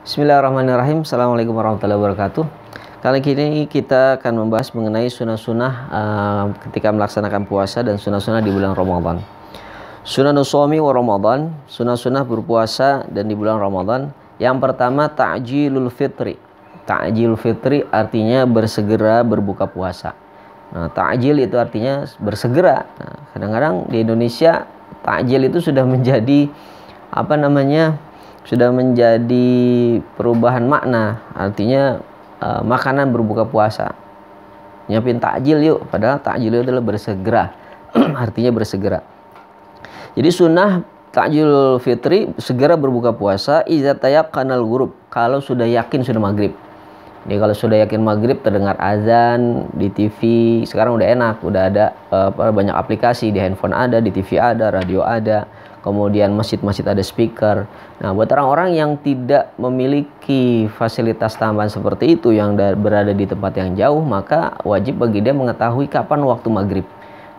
Bismillahirrahmanirrahim. Assalamualaikum warahmatullahi wabarakatuh. Kali ini kita akan membahas mengenai sunnah-sunnah ketika melaksanakan puasa dan sunnah-sunnah di bulan Ramadan. Sunnah shaumi wa Ramadan, sunnah-sunnah berpuasa dan di bulan Ramadan. Yang pertama, ta'jilul fitri. Ta'jilul fitri artinya bersegera berbuka puasa. Nah, ta'jil itu artinya bersegera. Nah, kadang-kadang di Indonesia ta'jil itu sudah menjadi sudah menjadi perubahan makna, artinya makanan berbuka puasa. Nyiapin takjil yuk, padahal takjil itu adalah bersegera. Artinya bersegera. Jadi sunnah takjil fitri, segera berbuka puasa idza tayaqqanal ghurub, kalau sudah yakin sudah maghrib. Jadi kalau sudah yakin maghrib, terdengar azan di TV, sekarang udah enak, udah ada banyak aplikasi, di handphone ada, di TV ada, radio ada, kemudian masjid-masjid ada speaker. Nah, buat orang-orang yang tidak memiliki fasilitas tambahan seperti itu, yang berada di tempat yang jauh, maka wajib bagi dia mengetahui kapan waktu maghrib.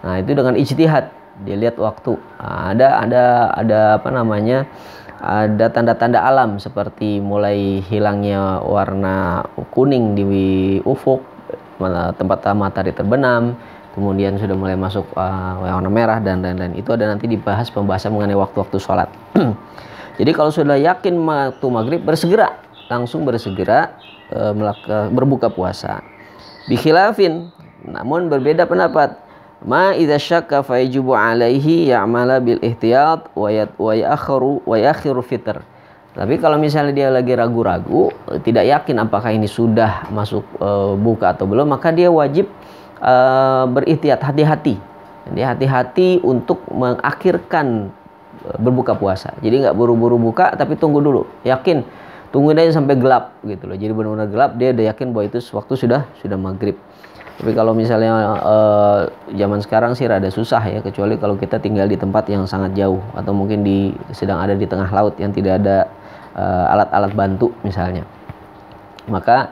Nah, itu dengan ijtihad, dia lihat waktu. Nah, ada tanda-tanda alam seperti mulai hilangnya warna kuning di ufuk, tempat matahari terbenam, kemudian sudah mulai masuk warna merah dan lain-lain. Itu ada nanti dibahas pembahasan mengenai waktu-waktu sholat. Jadi kalau sudah yakin waktu maghrib, bersegera, langsung bersegera berbuka puasa. Bikhilafin, namun berbeda pendapat. Ma idza syakka fa yajibu alaihi ya'mala bil ihtiyat wa yakhiru fitr. Tapi kalau misalnya dia lagi ragu-ragu, tidak yakin apakah ini sudah masuk buka atau belum, maka dia wajib berihtiyat, hati-hati. Dia hati-hati untuk mengakhirkan berbuka puasa. Jadi nggak buru-buru buka, tapi tunggu dulu. Yakin, tungguin aja sampai gelap gitu loh. Jadi benar-benar gelap, dia udah yakin bahwa itu waktu sudah maghrib. Tapi kalau misalnya zaman sekarang sih rada susah ya, kecuali kalau kita tinggal di tempat yang sangat jauh atau mungkin sedang ada di tengah laut yang tidak ada alat-alat bantu misalnya. Maka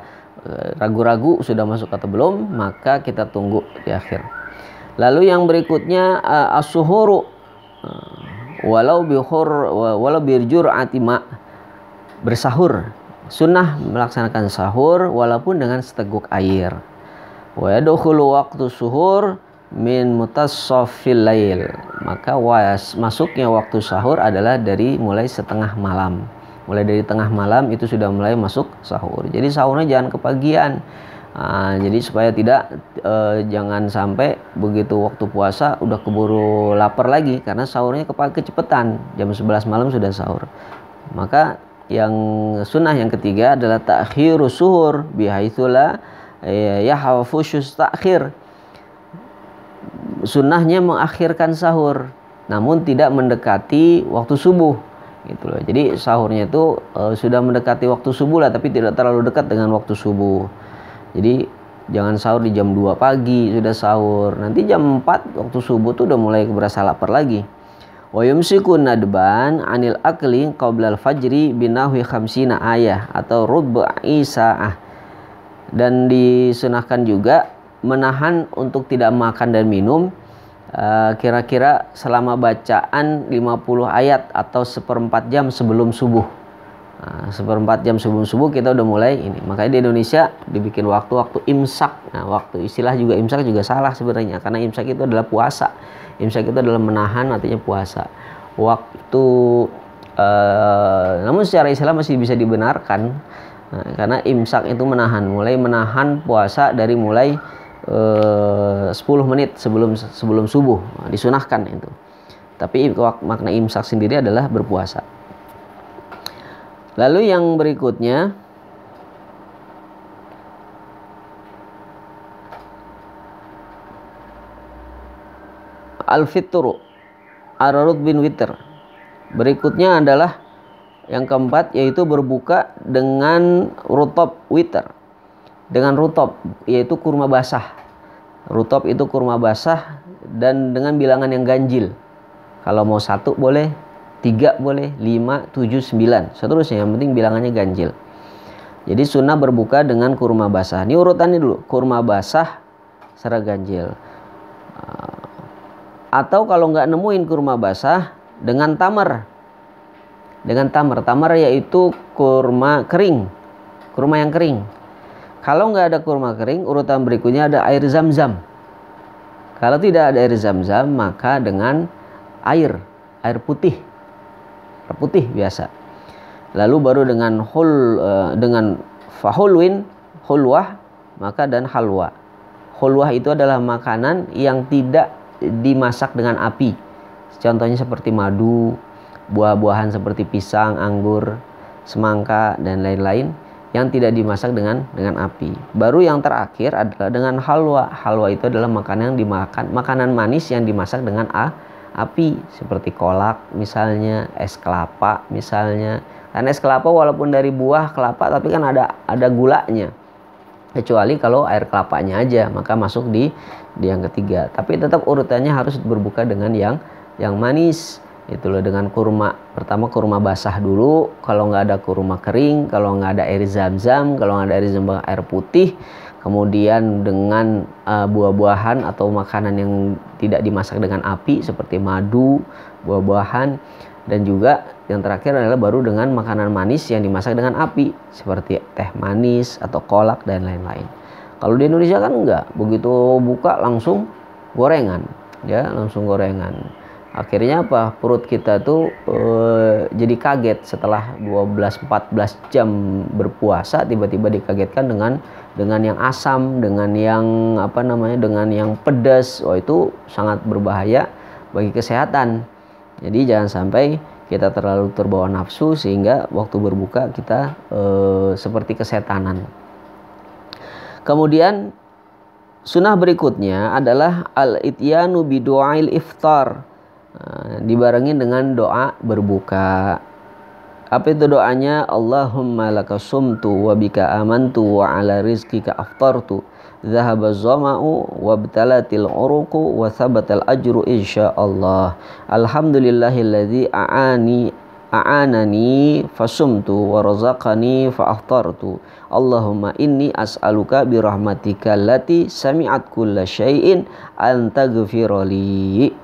ragu-ragu sudah masuk atau belum, maka kita tunggu di akhir. Lalu yang berikutnya as-suhuru walau birjur'ati ma, bersahur. Sunnah melaksanakan sahur walaupun dengan seteguk air. Wa yadkhulu waqtu suhur min mutasaffil lail, maka masuknya waktu sahur adalah dari mulai setengah malam. Mulai dari tengah malam itu sudah mulai masuk sahur. Jadi sahurnya jangan kepagian. Jadi supaya jangan sampai begitu waktu puasa udah keburu lapar lagi, karena sahurnya kecepatan, jam 11 malam sudah sahur. Maka yang sunnah yang ketiga adalah ta'khiru suhur bihaitsulah yahfushus ta'khir. Sunnahnya mengakhirkan sahur, namun tidak mendekati waktu subuh gitu loh. Jadi sahurnya itu sudah mendekati waktu subuh lah, tapi tidak terlalu dekat dengan waktu subuh. Jadi jangan sahur di jam 2 pagi sudah sahur, nanti jam 4 waktu subuh tuh udah mulai berasa lapar lagi. Wa yumsiku nadban anil akli qabla al-fajri binahwi 50 ayah atau rub'i sa'ah. Dan disunahkan juga menahan untuk tidak makan dan minum kira-kira selama bacaan 50 ayat atau 1/4 jam sebelum subuh. 1/4 jam sebelum subuh kita udah mulai ini. Makanya di Indonesia dibikin waktu imsak. Nah, waktu istilah juga imsak juga salah sebenarnya, karena imsak itu adalah puasa. Imsak itu adalah menahan, artinya puasa. Waktu namun secara Islam masih bisa dibenarkan. Nah, karena imsak itu mulai menahan puasa dari mulai 10 menit sebelum subuh. Nah, disunahkan itu. Tapi makna imsak sendiri adalah berpuasa. Lalu yang berikutnya al-fitru ar-rud bin witr. Berikutnya adalah yang keempat, yaitu berbuka dengan rutab witr. Dengan rutab, yaitu kurma basah. Rutab itu kurma basah dan dengan bilangan yang ganjil. Kalau mau 1 boleh, 3 boleh, 5, 7, 9, seterusnya, yang penting bilangannya ganjil. Jadi sunnah berbuka dengan kurma basah. Ini urutannya dulu, kurma basah serta ganjil. Atau kalau nggak nemuin kurma basah, dengan tamar. dengan tamar. Tamar yaitu kurma kering, kurma yang kering. Kalau nggak ada kurma kering, urutan berikutnya ada air zam-zam. Kalau tidak ada air zam-zam, maka dengan air putih, air putih biasa. Lalu baru dengan dengan fahulwin, hulwah, maka dan halwa. Hulwah itu adalah makanan yang tidak dimasak dengan api. Contohnya seperti madu, buah-buahan seperti pisang, anggur, semangka dan lain-lain yang tidak dimasak dengan api. Baru yang terakhir adalah dengan halwa. Halwa itu adalah makanan yang dimakan, makanan manis yang dimasak dengan api, seperti kolak misalnya, es kelapa misalnya. Karena es kelapa walaupun dari buah kelapa tapi kan ada gulanya. Kecuali kalau air kelapanya aja, maka masuk di yang ketiga. Tapi tetap urutannya harus berbuka dengan yang manis. Itu loh, dengan kurma. Pertama kurma basah dulu, kalau nggak ada kurma kering, kalau nggak ada air zam-zam, kalau nggak ada air zam-zam air putih. Kemudian dengan buah-buahan atau makanan yang tidak dimasak dengan api seperti madu, buah-buahan. Dan juga yang terakhir adalah baru dengan makanan manis yang dimasak dengan api seperti teh manis atau kolak dan lain-lain. Kalau di Indonesia kan enggak, begitu buka langsung gorengan, ya langsung gorengan. Akhirnya apa? Perut kita tuh jadi kaget setelah 12-14 jam berpuasa, tiba-tiba dikagetkan dengan yang asam, dengan yang dengan yang pedas. Oh, itu sangat berbahaya bagi kesehatan. Jadi jangan sampai kita terlalu terbawa nafsu sehingga waktu berbuka kita seperti kesetanan. Kemudian sunnah berikutnya adalah al-ityanu bidu'ail iftar. Dibarengin dengan doa berbuka. Apa itu doanya? Allahumma laka sumtu wa bika amantu wa ala rizqika aftartu dhahaba zama'u wa btalatil uruqu wa thabatal ajru insyaallah. Alhamdulillahilladzi a'anani fasumtu wa razaqani fa aftartu. Allahumma inni as'aluka birahmatika allati sami'at kulla syai'in an taghfirali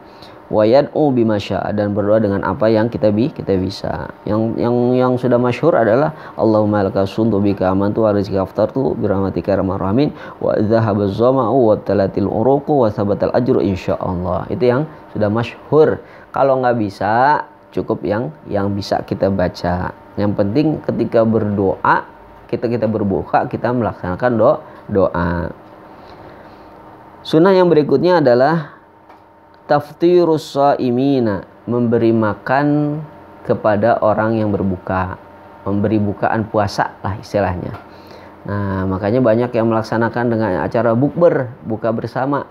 wa yad'u bima syaa, dan berdoa dengan apa yang kita bisa. Yang sudah masyhur adalah Allahumma laka suntu bika amantu wa rizqika aftartu birahmatika ya arhamar rahimin wa dhahaba zama'u wa talatil uruqu wa thabatal ajru insyaallah. Itu yang sudah masyhur. Kalau nggak bisa, cukup yang bisa kita baca. Yang penting ketika berdoa, kita berbuka, kita melaksanakan doa. Sunnah yang berikutnya adalah taftirus shaimina, memberi makan kepada orang yang berbuka, memberi bukaan puasa lah istilahnya. Nah, makanya banyak yang melaksanakan dengan acara bukber, buka bersama.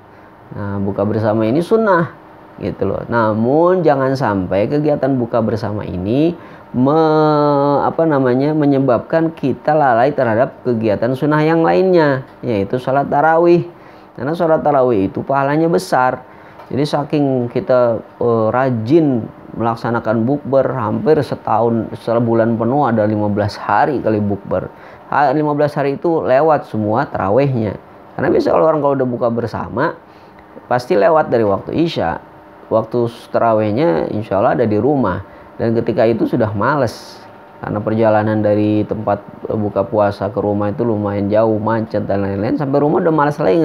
Nah, buka bersama ini sunnah gitu loh. Namun jangan sampai kegiatan buka bersama ini menyebabkan kita lalai terhadap kegiatan sunnah yang lainnya, yaitu sholat tarawih. Karena sholat tarawih itu pahalanya besar. Jadi saking kita rajin melaksanakan bukber, hampir sebulan penuh ada 15 hari kali bukber. 15 hari itu lewat semua tarawihnya. Karena biasa kalau udah buka bersama, pasti lewat dari waktu isya. Waktu tarawihnya insya Allah ada di rumah. Dan ketika itu sudah males. Karena perjalanan dari tempat buka puasa ke rumah itu lumayan jauh, macet dan lain-lain. Sampai rumah udah males lagi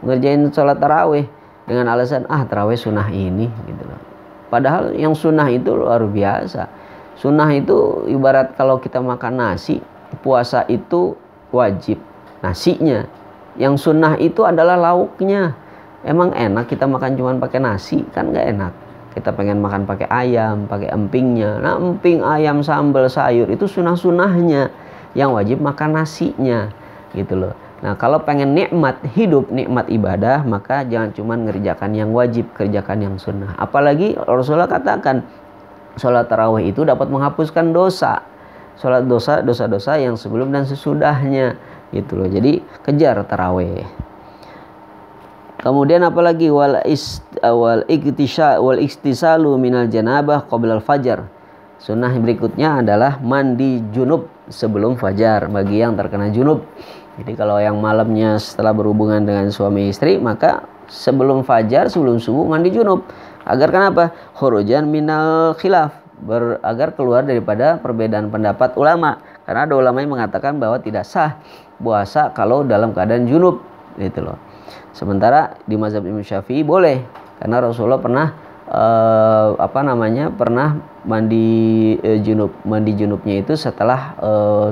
ngerjain sholat tarawih. Dengan alasan tarawih sunnah ini gitu loh. Padahal yang sunnah itu luar biasa. Sunnah itu ibarat kalau kita makan nasi, puasa itu wajib nasinya. Yang sunnah itu adalah lauknya. Emang enak kita makan cuma pakai nasi? Kan nggak enak. Kita pengen makan pakai ayam, pakai empingnya. Nah, emping, ayam, sambal, sayur itu sunnah-sunnahnya. Yang wajib makan nasinya gitu loh. Nah, kalau pengen nikmat hidup, nikmat ibadah, maka jangan cuma ngerjakan yang wajib, kerjakan yang sunnah. Apalagi Rasulullah katakan, sholat tarawih itu dapat menghapuskan dosa. Sholat dosa-dosa yang sebelum dan sesudahnya, gitu loh. Jadi kejar tarawih. Kemudian apalagi wal iktisalu minal janabah qabla al-fajar. Sunnah berikutnya adalah mandi junub sebelum fajar bagi yang terkena junub. Jadi kalau yang malamnya setelah berhubungan dengan suami istri, maka sebelum fajar, sebelum subuh mandi junub. Agar kenapa? Khurujan minal khilaf, agar keluar daripada perbedaan pendapat ulama. Karena ada ulama yang mengatakan bahwa tidak sah puasa kalau dalam keadaan junub, gitu loh. Sementara di mazhab Imam Syafi'i boleh, karena Rasulullah pernah pernah mandi junubnya itu setelah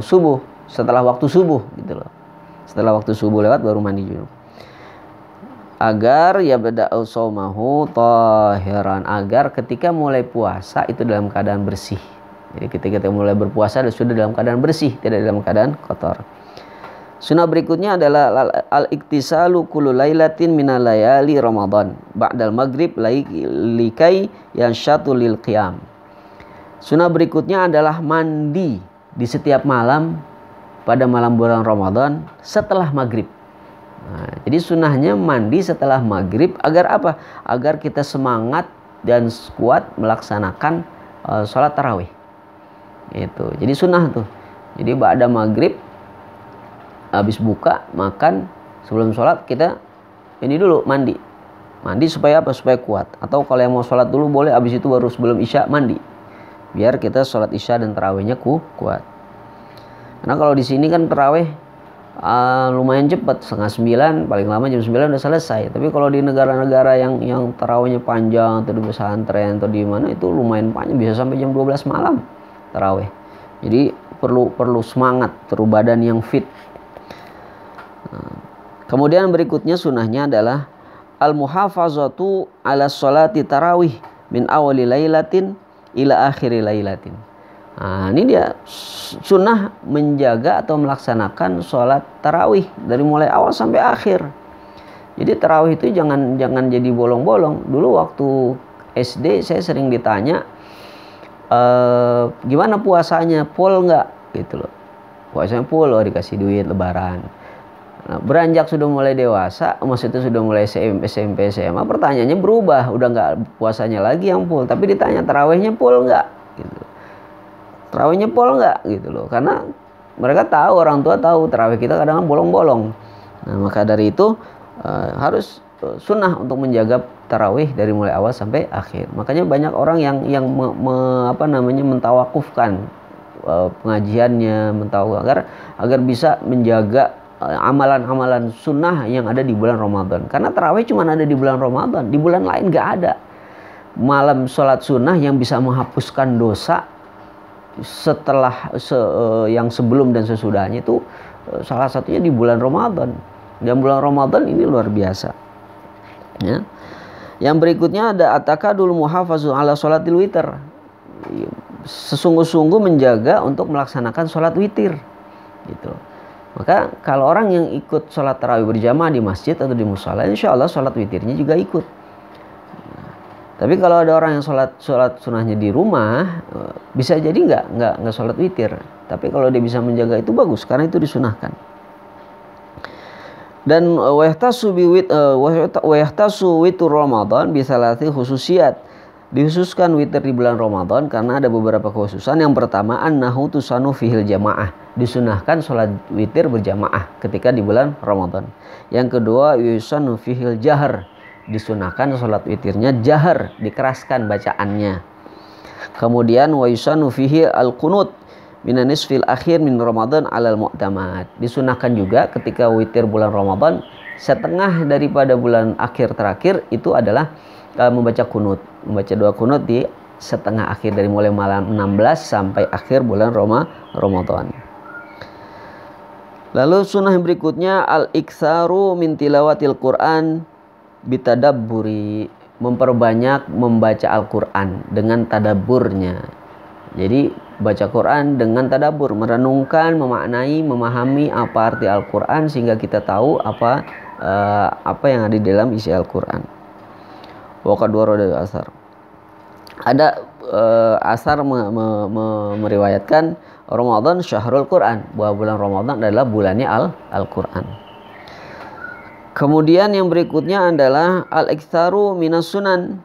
subuh, setelah waktu subuh, gitu loh. Setelah waktu subuh lewat baru mandi junub. Agar ya bada'u shaumahu tahiran, agar ketika mulai puasa itu dalam keadaan bersih. Jadi ketika kita mulai berpuasa sudah dalam keadaan bersih, tidak dalam keadaan kotor. Sunnah berikutnya adalah al-iktisalu kullu lailatin minal layali Ramadan ba'dal maghrib likai yanshatu lil qiyam. Sunnah berikutnya adalah mandi di setiap malam pada malam bulan Ramadan setelah maghrib. Nah, jadi sunnahnya mandi setelah maghrib agar apa? Agar kita semangat dan kuat melaksanakan sholat tarawih. Itu. Jadi sunnah tuh. Jadi ba'da maghrib habis buka makan sebelum sholat kita ini dulu mandi supaya apa? Supaya kuat. Atau kalau yang mau sholat dulu boleh, habis itu baru sebelum isya mandi, biar kita sholat isya dan tarawihnya kuat. Karena kalau di sini kan tarawih lumayan cepat, 8:30 paling lama jam 9 udah selesai. Tapi kalau di negara-negara yang tarawihnya panjang atau di pesantren atau di mana itu lumayan panjang, bisa sampai jam 12 malam tarawih. Jadi perlu semangat, perlu badan yang fit. Kemudian berikutnya sunnahnya adalah al-muhafazatu ala sholati tarawih min awali lailatin ila akhiri lailatin. Nah, ini dia sunnah menjaga atau melaksanakan sholat tarawih dari mulai awal sampai akhir. Jadi tarawih itu jangan jadi bolong-bolong. Dulu waktu SD saya sering ditanya, gimana puasanya, full nggak gitu loh. Puasanya full loh, dikasih duit lebaran. Nah, beranjak sudah mulai dewasa, maksudnya sudah mulai SMP, SMA, pertanyaannya berubah, udah nggak puasanya lagi yang full, tapi ditanya tarawihnya full nggak gitu. Tarawihnya full nggak gitu loh, karena mereka tahu, orang tua tahu tarawih kita kadang bolong-bolong. Nah, maka dari itu harus sunnah untuk menjaga tarawih dari mulai awal sampai akhir. Makanya banyak orang yang mentawakufkan pengajiannya, agar bisa menjaga amalan-amalan sunnah yang ada di bulan Ramadan. Karena tarawih cuma ada di bulan Ramadan, di bulan lain nggak ada. Malam sholat sunnah yang bisa menghapuskan dosa setelah yang sebelum dan sesudahnya itu salah satunya di bulan Ramadan. Dan bulan Ramadan ini luar biasa. Ya. Yang berikutnya ada atakadul muhafazu ala sholatil witir. Sesungguh-sungguh menjaga untuk melaksanakan sholat witir. Gitu. Maka kalau orang yang ikut sholat tarawih berjamaah di masjid atau di musola, insya Allah sholat witirnya juga ikut. Tapi kalau ada orang yang sholat sunnahnya di rumah, bisa jadi nggak sholat witir. Tapi kalau dia bisa menjaga itu bagus, karena itu disunahkan. Dan wahtasu witir Ramadan bisalati khususiyat. Dihususkan witir di bulan Ramadan karena ada beberapa kekhususan. Yang pertama, annahu tusanu fihil jamaah. Disunahkan sholat witir berjamaah ketika di bulan Ramadan. Yang kedua, yusanu fihil jahar. Disunahkan sholat witirnya jahar, dikeraskan bacaannya. Kemudian wa yusanu fihi al-qunut minanis fil akhir min Ramadan alal mu'tamad. Disunahkan juga ketika witir bulan Ramadan, setengah daripada bulan akhir terakhir itu adalah membaca kunut, membaca doa kunut di setengah akhir dari mulai malam 16 sampai akhir bulan Ramadan. Lalu sunnah yang berikutnya al-iktsaru min tilawatil Quran bitadabburi, memperbanyak membaca Al-Quran dengan tadabburnya. Jadi baca Quran dengan tadabbur, merenungkan, memaknai, memahami apa arti Al-Quran sehingga kita tahu apa yang ada di dalam isi Al-Quran. Waqad warada asar. Ada asar meriwayatkan Ramadan syahrul Quran, bahwa bulan Ramadan adalah bulannya Al-Quran. Kemudian yang berikutnya adalah al-iktsaru minas sunan,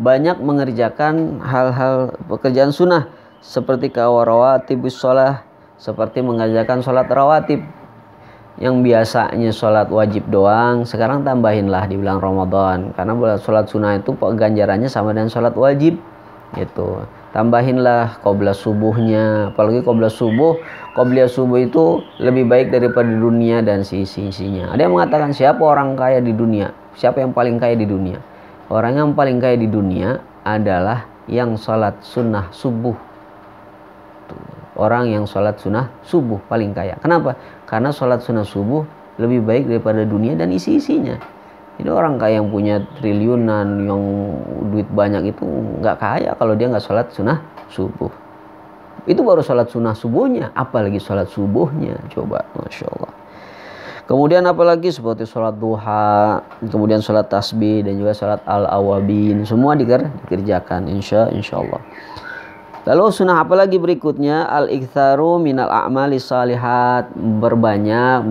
banyak mengerjakan hal-hal pekerjaan sunnah seperti kawarawatibus sholah, seperti mengerjakan sholat rawatib. Yang biasanya sholat wajib doang, sekarang tambahinlah di bulan Ramadan, karena sholat sunnah itu ganjarannya sama dengan sholat wajib gitu. tambahinlah qobliyah subuhnya. Apalagi qobliyah subuh itu lebih baik daripada dunia dan sisi-isinya. Ada yang mengatakan, siapa orang kaya di dunia? Siapa yang paling kaya di dunia? Orang yang paling kaya di dunia adalah yang sholat sunnah subuh. Orang yang sholat sunnah subuh paling kaya. Kenapa? Karena sholat sunnah subuh lebih baik daripada dunia dan isi-isinya. Jadi orang kaya yang punya triliunan, yang duit banyak itu nggak kaya kalau dia nggak sholat sunnah subuh. Itu baru sholat sunnah subuhnya, apalagi sholat subuhnya. Coba, Masya Allah. Kemudian apalagi seperti sholat duha, kemudian sholat tasbih, dan juga sholat al-awabin. Semua dikerjakan, insya Allah. Lalu sunnah apalagi berikutnya? Al-iktharu minal a'mali salihat. Berbanyak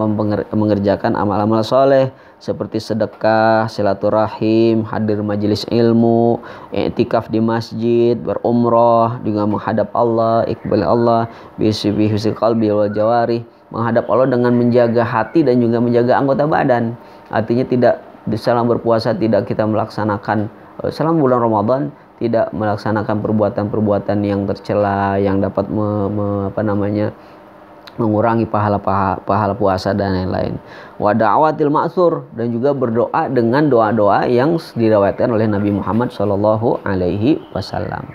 mengerjakan amal-amal soleh, seperti sedekah, silaturahim, hadir majelis ilmu, i'tikaf di masjid, berumrah, juga menghadap Allah, iqbal Allah, bihifzil qalbi wal jawarih, menghadap Allah dengan menjaga hati dan juga menjaga anggota badan. Artinya tidak selama berpuasa tidak kita melaksanakan, selama bulan Ramadan tidak melaksanakan perbuatan-perbuatan yang tercela, yang dapat mengurangi pahala puasa dan lain-lain. Wa da'watil ma'tsur, dan juga berdoa dengan doa-doa yang diriwayatkan oleh Nabi Muhammad sallallahu alaihi wasallam.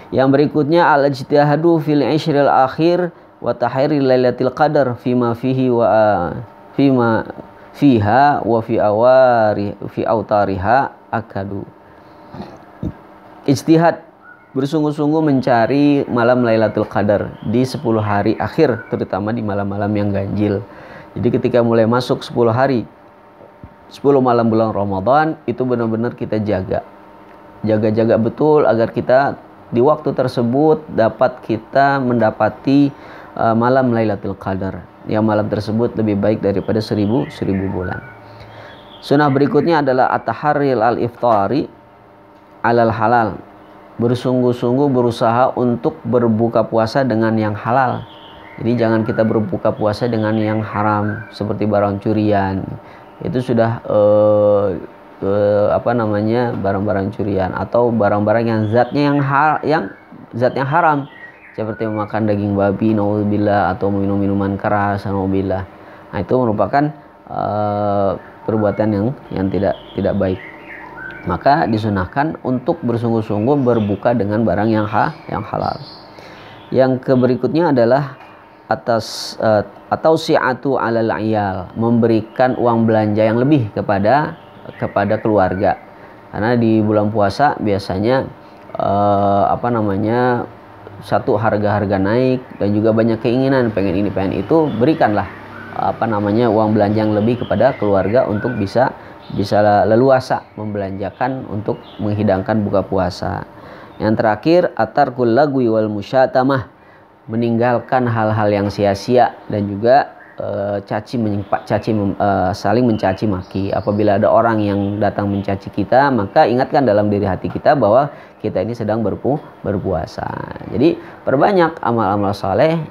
Yang berikutnya al-ijtihadu fil ishril akhir wa tahri lailatul qadar fima fihi wa fima fiha wa fi autariha akadu. Ijtihad, bersungguh-sungguh mencari malam Lailatul Qadar di 10 hari akhir, terutama di malam-malam yang ganjil. Jadi ketika mulai masuk 10 hari, 10 malam bulan Ramadan, itu benar-benar kita jaga betul agar kita di waktu tersebut dapat kita mendapati malam Lailatul Qadar. Yang malam tersebut lebih baik daripada 1000 bulan. Sunnah berikutnya adalah at-taharril al-iftari alal halal. Bersungguh-sungguh berusaha untuk berbuka puasa dengan yang halal. Jadi jangan kita berbuka puasa dengan yang haram, seperti barang curian. Itu sudah barang-barang curian, atau barang-barang yang zat yang haram, seperti memakan daging babi, naudzubillah, atau minum minuman keras, naudzubillah. Nah, itu merupakan perbuatan yang tidak baik. Maka disunahkan untuk bersungguh-sungguh berbuka dengan barang yang halal. Yang berikutnya adalah atau si'atu alal iyal, memberikan uang belanja yang lebih kepada keluarga. Karena di bulan puasa biasanya satu harga naik, dan juga banyak keinginan, pengen ini pengen itu, berikanlah uang belanja yang lebih kepada keluarga untuk bisa leluasa membelanjakan untuk menghidangkan buka puasa. Yang terakhir, atarkul lagwi wal musyatamah, meninggalkan hal-hal yang sia-sia, dan juga saling mencaci maki. Apabila ada orang yang datang mencaci kita, maka ingatkan dalam diri hati kita bahwa kita ini sedang berpuasa. Jadi perbanyak amal-amal saleh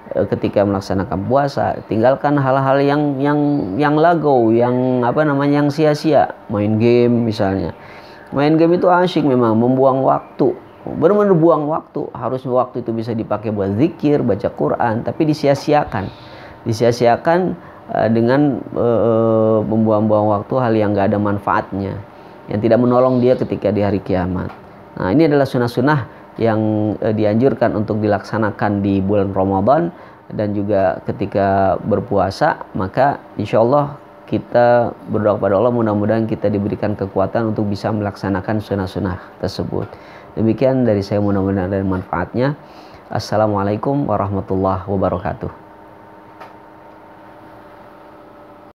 ketika melaksanakan puasa. Tinggalkan hal-hal yang lagau, yang sia-sia. Main game misalnya. Main game itu asyik memang, membuang waktu. Benar-benar buang waktu. Harusnya waktu itu bisa dipakai buat zikir, baca Quran, tapi disia-siakan dengan membuang-buang waktu hal yang gak ada manfaatnya, yang tidak menolong dia ketika di hari kiamat. Nah, ini adalah sunnah-sunnah yang dianjurkan untuk dilaksanakan di bulan Ramadan, dan juga ketika berpuasa. Maka insya Allah kita berdoa kepada Allah, mudah-mudahan kita diberikan kekuatan untuk bisa melaksanakan sunnah-sunnah tersebut. Demikian dari saya, mudah-mudahan ada manfaatnya. Assalamualaikum warahmatullahi wabarakatuh.